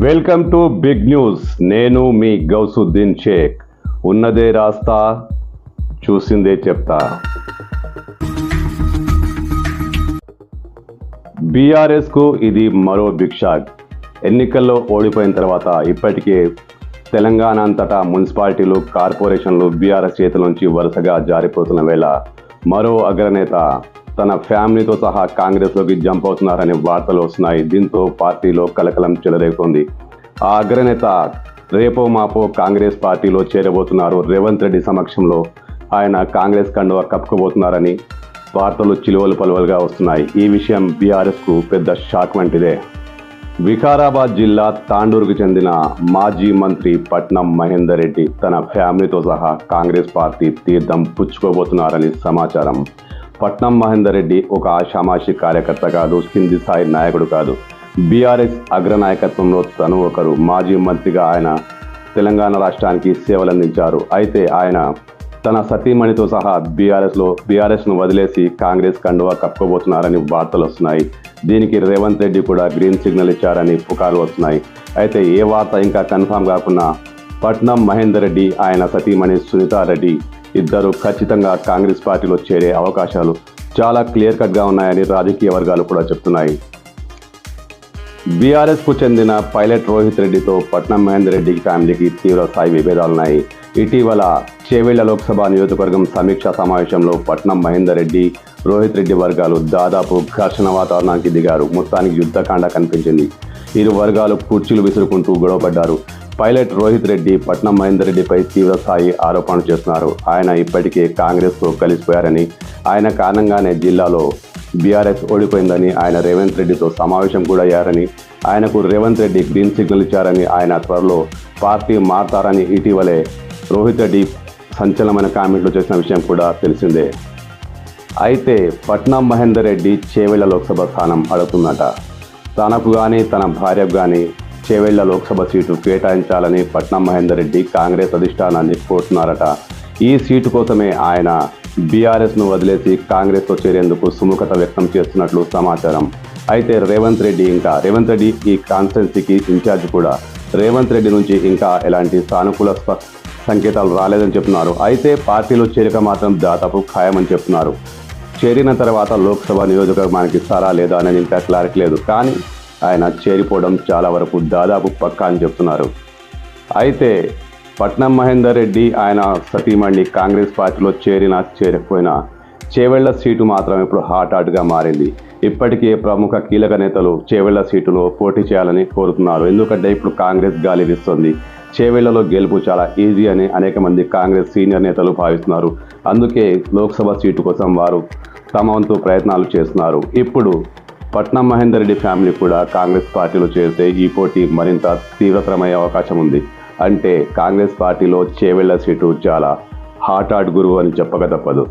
Welcome to big news. నేను మీ గౌసుద్దీన్ షేక్. ఉన్నదే రాస్తా, చూసిందే చెప్తా. బీఆర్ఎస్ కు ఇది మరో బిగ్ షాక్. ఎన్నికల్లో ఓడిపోయిన తర్వాత ఇప్పటికే తెలంగాణ అంతటా మున్సిపాలిటీలు, కార్పొరేషన్లు బీఆర్ఎస్ చేతుల నుంచి వరుసగా జారిపోతున్న వేళ మరో అగ్రనేత తన ఫ్యామిలీతో సహా కాంగ్రెస్లోకి జంప్ అవుతున్నారనే వార్తలు వస్తున్నాయి. దీంతో పార్టీలో కలకలం చెలరేగుతోంది. ఆ అగ్రనేత రేపో మాపో కాంగ్రెస్ పార్టీలో చేరబోతున్నారు. రేవంత్ రెడ్డి సమక్షంలో ఆయన కాంగ్రెస్ కండువా కప్పుకోబోతున్నారని వార్తలు చిలువలు పలువలుగా వస్తున్నాయి. ఈ విషయం బీఆర్ఎస్కు పెద్ద షాక్ వంటిదే. వికారాబాద్ జిల్లా తాండూరుకు చెందిన మాజీ మంత్రి పట్నం మహేందర్ రెడ్డి తన ఫ్యామిలీతో సహా కాంగ్రెస్ పార్టీ తీర్థం పుచ్చుకోబోతున్నారని సమాచారం. పట్నం మహేందర్ రెడ్డి ఒక ఆషామాషి కార్యకర్త కాదు, కింది స్థాయి నాయకుడు కాదు. బీఆర్ఎస్ అగ్రనాయకత్వంలో తను ఒకరు. మాజీ మంత్రిగా ఆయన తెలంగాణ రాష్ట్రానికి సేవలందించారు. అయితే ఆయన తన సతీమణితో సహా బీఆర్ఎస్ను వదిలేసి కాంగ్రెస్ కండువా కప్పుకోబోతున్నారని వార్తలు వస్తున్నాయి. దీనికి రేవంత్ రెడ్డి కూడా గ్రీన్ సిగ్నల్ ఇచ్చారని పుకార్లు వస్తున్నాయి. అయితే ఏ వార్త ఇంకా కన్ఫామ్ కాకుండా పట్నం మహేందర్ రెడ్డి, ఆయన సతీమణి సునీతారెడ్డి ఇద్దరు ఖచ్చితంగా కాంగ్రెస్ పార్టీలో చేరే అవకాశాలు చాలా క్లియర్ కట్గా ఉన్నాయని రాజకీయ వర్గాలు కూడా చెప్తున్నాయి. బీఆర్ఎస్కు చెందిన పైలట్ రోహిత్ రెడ్డితో పట్నం మహేందర్ రెడ్డి ఫ్యామిలీకి తీవ్ర స్థాయి విభేదాలున్నాయి. ఇటీవల చేవెళ్ల లోక్సభ నియోజకవర్గం సమీక్షా సమావేశంలో పట్నం మహేందర్ రెడ్డి, రోహిత్ రెడ్డి వర్గాలు దాదాపు ఘర్షణ వాతావరణానికి దిగారు. మొత్తానికి యుద్ధకాండ కనిపించింది. ఇరు వర్గాలు కుర్చీలు విసురుకుంటూ గొడవపడ్డారు. పైలట్ రోహిత్ రెడ్డి పట్నం మహేందర్ రెడ్డిపై తీవ్ర స్థాయి ఆరోపణలు చేస్తున్నారు. ఆయన ఇప్పటికే కాంగ్రెస్తో కలిసిపోయారని, ఆయన కారణంగానే జిల్లాలో బీఆర్ఎస్ ఓడిపోయిందని, ఆయన రేవంత్ రెడ్డితో సమావేశం కూడా అయ్యారని, ఆయనకు రేవంత్ రెడ్డి గ్రీన్ సిగ్నల్ ఇచ్చారని, ఆయన త్వరలో పార్టీ మారతారని ఇటీవలే రోహిత్ రెడ్డి సంచలనమైన కామెంట్లు చేసిన విషయం కూడా తెలిసిందే. అయితే పట్నం మహేందర్ రెడ్డి చేవెళ్ల లోక్సభ స్థానం అడుగుతుందట. తనకు కానీ తన భార్యకు కానీ చేవెళ్ల లోక్సభ సీటు కేటాయించాలని పట్నం మహేందర్ రెడ్డి కాంగ్రెస్ అధిష్టానాన్ని కోరుతున్నారట. ఈ సీటు కోసమే ఆయన బీఆర్ఎస్ను వదిలేసి కాంగ్రెస్తో చేరేందుకు సుముఖత వ్యక్తం చేస్తున్నట్లు సమాచారం. అయితే రేవంత్ రెడ్డి ఈ కాన్స్టిట్యున్సీకి ఇన్ఛార్జ్ కూడా. రేవంత్ రెడ్డి నుంచి ఇంకా ఎలాంటి సానుకూల సంకేతాలు రాలేదని చెప్తున్నారు. అయితే పార్టీలో చేరిక మాత్రం దాదాపు ఖాయమని చెప్తున్నారు. చేరిన తర్వాత లోక్సభ నియోజకవర్గానికి ఇస్తారా లేదా అనేది ఇంకా క్లారిటీ లేదు. కానీ ఆయన చేరిపోవడం చాలా వరకు దాదాపు పక్కా అని చెప్తున్నారు. అయితే పట్నం మహేందర్ రెడ్డి, ఆయన సతీమణి కాంగ్రెస్ పార్టీలో చేరకపోయినా చేవెళ్ల సీటు మాత్రం ఇప్పుడు హాట్గా మారింది. ఇప్పటికే ప్రముఖ కీలక నేతలు చేవెళ్ల సీటులో పోటీ చేయాలని కోరుతున్నారు. ఎందుకంటే ఇప్పుడు కాంగ్రెస్ గాలి వీస్తుంది. చేవెళ్లలో గెలుపు చాలా ఈజీ అని అనేక మంది కాంగ్రెస్ సీనియర్ నేతలు భావిస్తున్నారు. అందుకే లోక్సభ సీటు కోసం వారు తమ వంతు ప్రయత్నాలు చేస్తున్నారు. ఇప్పుడు పట్నం మహేందర్ రెడ్డి ఫ్యామిలీ కూడా కాంగ్రెస్ పార్టీలో చేరితే ఈ పోటీ మరింత తీవ్రతరమయ్యే అవకాశం ఉంది. అంటే కాంగ్రెస్ పార్టీలో చేవెళ్ల సీటు చాలా హాట్ గురువు అని చెప్పక తప్పదు.